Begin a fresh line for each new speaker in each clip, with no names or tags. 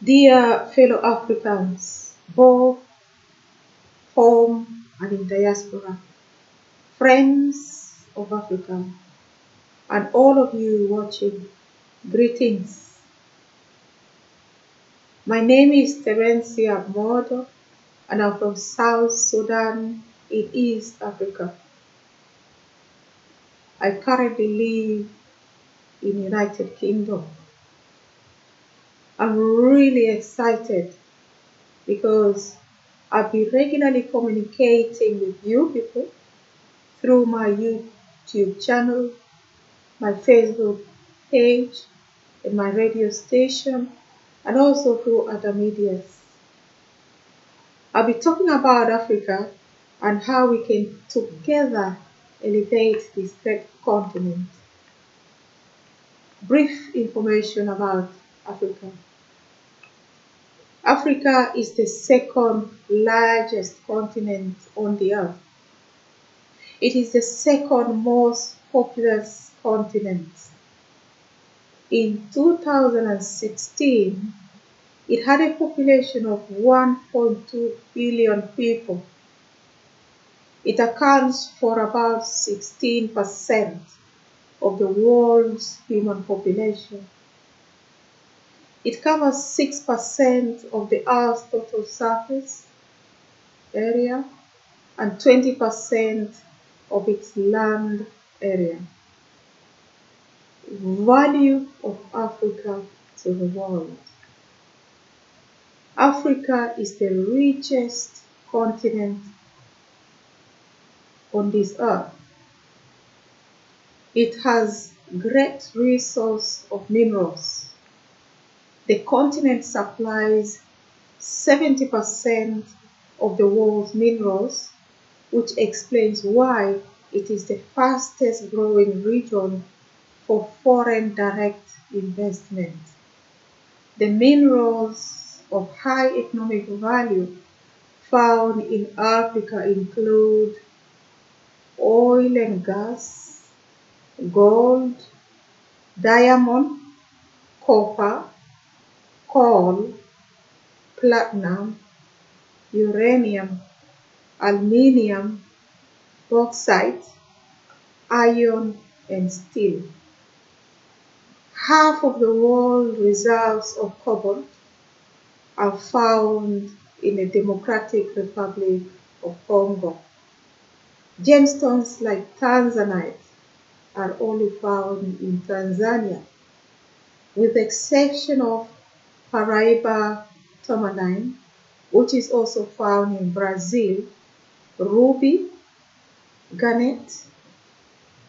Dear fellow Africans, both home and in diaspora, friends of Africa, and all of you watching, greetings. My name is Terencia Modo, and I'm from South Sudan in East Africa. I currently live in United Kingdom. I'm really excited because I'll be regularly communicating with you people through my YouTube channel, my Facebook page, and my radio station, and also through other medias. I'll be talking about Africa and how we can together elevate this great continent. Brief information about Africa. Africa is the second largest continent on the earth. It is the second most populous continent. In 2016, it had a population of 1.2 billion people. It accounts for about 16% of the world's human population. It covers 6% of the Earth's total surface area and 20% of its land area. Value of Africa to the world. Africa is the richest continent on this earth. It has great resource of minerals. The continent supplies 70% of the world's minerals, which explains why it is the fastest growing region for foreign direct investment. The minerals of high economic value found in Africa include oil and gas, gold, diamond, copper, coal, platinum, uranium, aluminium, bauxite, iron, and steel. Half of the world reserves of cobalt are found in the Democratic Republic of Congo. Gemstones like tanzanite are only found in Tanzania, with the exception of Paraiba tourmaline, which is also found in Brazil. Ruby, garnet,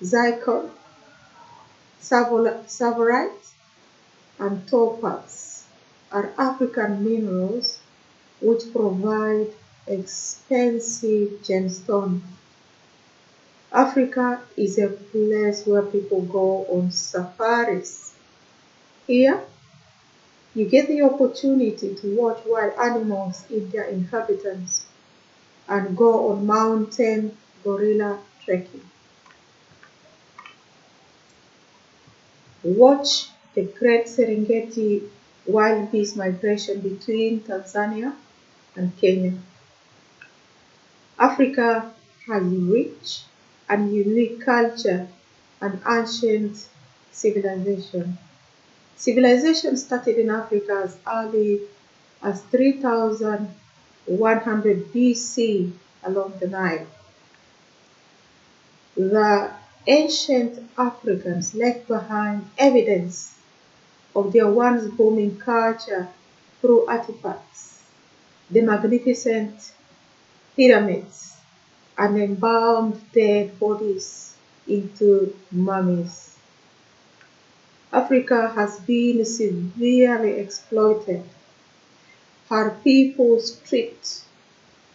zircon, savorite, and topaz are African minerals which provide expensive gemstones. Africa is a place where people go on safaris. Here, you get the opportunity to watch wild animals eat their inhabitants and go on mountain gorilla trekking. Watch the Great Serengeti wild beast migration between Tanzania and Kenya. Africa has rich and unique culture and ancient civilization. Civilization started in Africa as early as 3100 BC along the Nile. The ancient Africans left behind evidence of their once booming culture through artifacts, the magnificent pyramids, and embalmed dead bodies into mummies. Africa has been severely exploited, her people stripped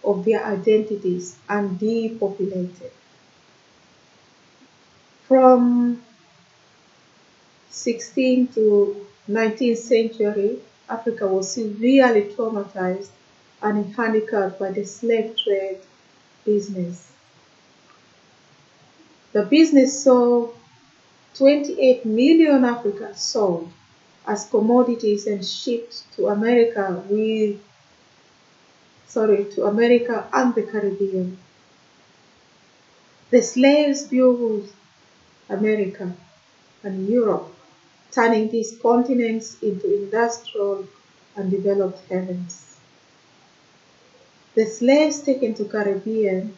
of their identities and depopulated. From 16th to 19th century, Africa was severely traumatized and handicapped by the slave trade business. The business saw 28 million Africans sold as commodities and shipped to America and the Caribbean. The slaves built America and Europe, turning these continents into industrial and developed heavens. The slaves taken to Caribbean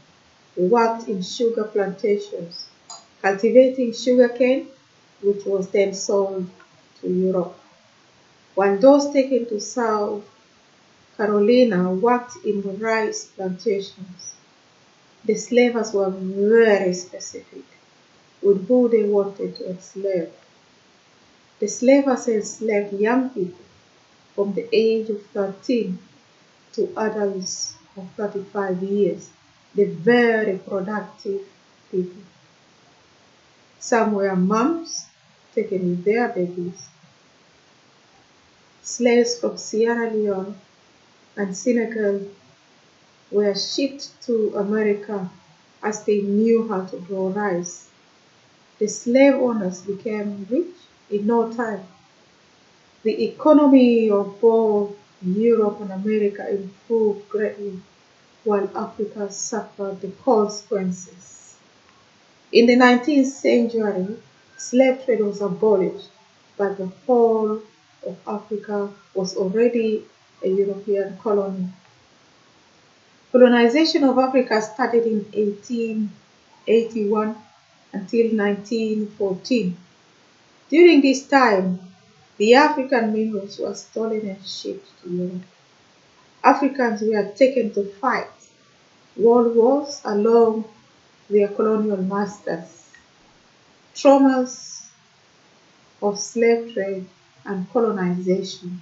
worked in sugar plantations, cultivating sugarcane, which was then sold to Europe, while those taken to South Carolina worked in rice plantations. The slavers were very specific with who they wanted to enslave. The slavers enslaved young people from the age of 13 to adults of 35 years, the very productive people. Some were moms taken with their babies. Slaves from Sierra Leone and Senegal were shipped to America as they knew how to grow rice. The slave owners became rich in no time. The economy of both Europe and America improved greatly, while Africa suffered the consequences. In the 19th century, slave trade was abolished, but the whole of Africa was already a European colony. Colonization of Africa started in 1881 until 1914. During this time, the African minerals were stolen and shipped to Europe. Africans were taken to fight world wars along their colonial masters. Traumas of slave trade and colonization.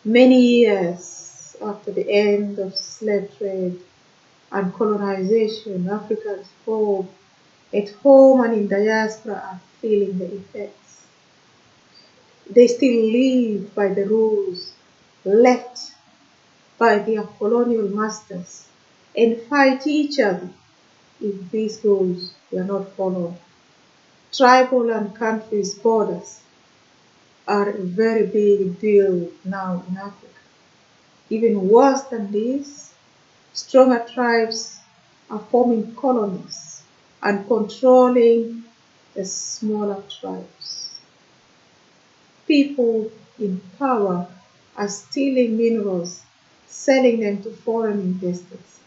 Many years after the end of slave trade and colonization, Africans both at home and in diaspora are feeling the effects. They still live by the rules left by their colonial masters and fight each other if these rules were not followed. Tribal and countries' borders are a very big deal now in Africa. Even worse than this, stronger tribes are forming colonies and controlling the smaller tribes. People in power are stealing minerals, selling them to foreign investors,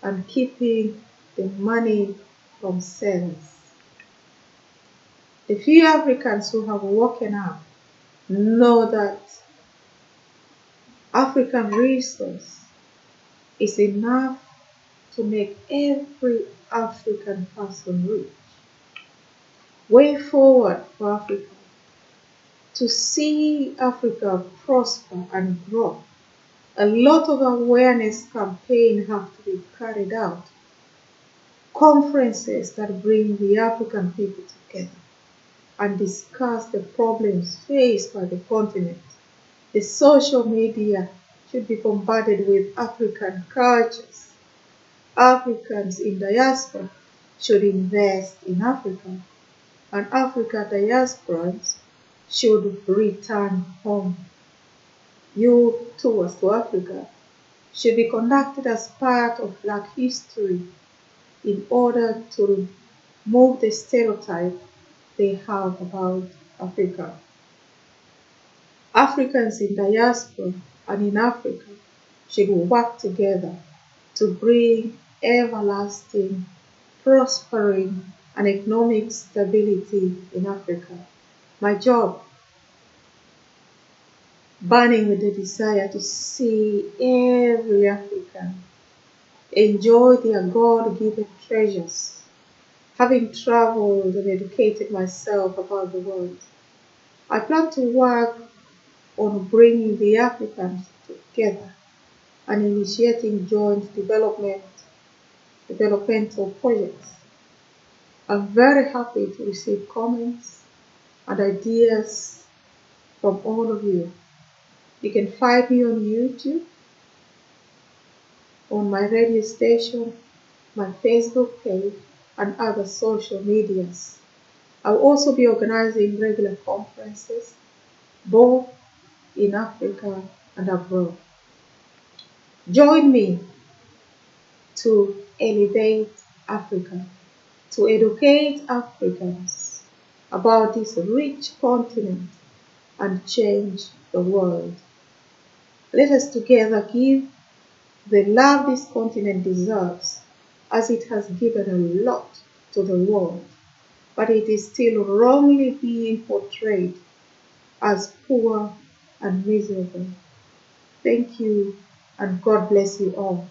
and keeping the money from sellers. The few Africans who have woken up know that African resource is enough to make every African person rich. Way forward for Africa. To see Africa prosper and grow, a lot of awareness campaigns have to be carried out. Conferences that bring the African people together and discuss the problems faced by the continent. The social media should be bombarded with African cultures. Africans in diaspora should invest in Africa, and African diasporans should return home. Youth tours to Africa should be conducted as part of Black history in order to remove the stereotype they have about Africa. Africans in diaspora and in Africa should work together to bring everlasting, prospering, and economic stability in Africa. My job, burning with the desire to see every African enjoy their God-given treasures. Having traveled and educated myself about the world, I plan to work on bringing the Africans together and initiating joint developmental projects. I'm very happy to receive comments and ideas from all of you. You can find me on YouTube, on my radio station, my Facebook page, and other social medias. I'll also be organizing regular conferences, both in Africa and abroad. Join me to elevate Africa, to educate Africans about this rich continent and change the world. Let us together give the love this continent deserves, as it has given a lot to the world, but it is still wrongly being portrayed as poor and miserable. Thank you, and God bless you all.